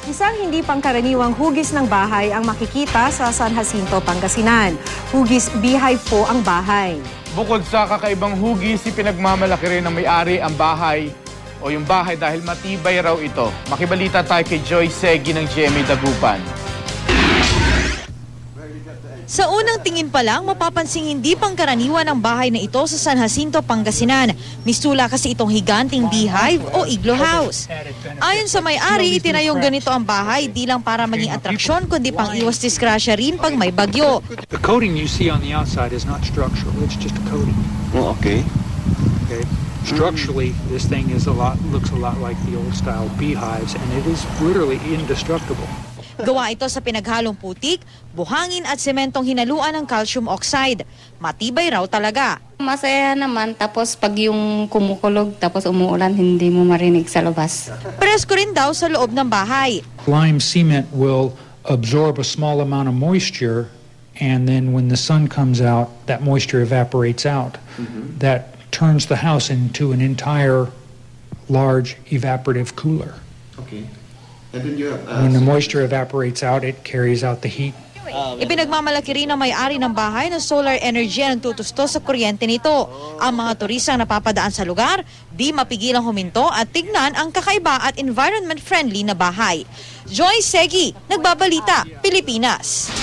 Isang hindi pangkaraniwang hugis ng bahay ang makikita sa San Jacinto, Pangasinan. Hugis beehive po ang bahay. Bukod sa kakaibang hugis, pinagmamalaki rin ng may-ari ang bahay o yung bahay dahil matibay raw ito. Makibalita tayo kay Joy Segi ng GMA Dagupan. Sa unang tingin pa lang, mapapansing hindi pangkaraniwan ang bahay na ito sa San Jacinto, Pangasinan. Mistula kasi itong higanting beehive o igloo house. Ayon sa may-ari, itinayong ganito ang bahay di lang para maging atraksyon kundi pang iwas disgrasya rin pag may bagyo. The coating you see on the outside is not structural, it's just a coating. Oh, okay. Okay. Structurally, this thing is looks a lot like the old style beehives, and it is literally indestructible. Gawa ito sa pinaghalong putik, buhangin at sementong hinaluan ng calcium oxide. Matibay raw talaga. Masaya naman, tapos pag yung kumukulog, tapos umuulan, hindi mo marinig sa labas. Presko rin daw sa loob ng bahay. Lime cement will absorb a small amount of moisture, and then when the sun comes out, that moisture evaporates out. That turns the house into an entire large evaporative cooler. Okay. And then you have, When the moisture evaporates out, it carries out the heat. Ipinagmamalaki rin ng may-ari ng bahay na solar energy ang tutusto sa kuryente nito. Ang mga turistang napapadaan sa lugar, di mapigilang huminto at tignan ang kakaiba at environment-friendly na bahay. Joy Segi, Nagbabalita, Pilipinas.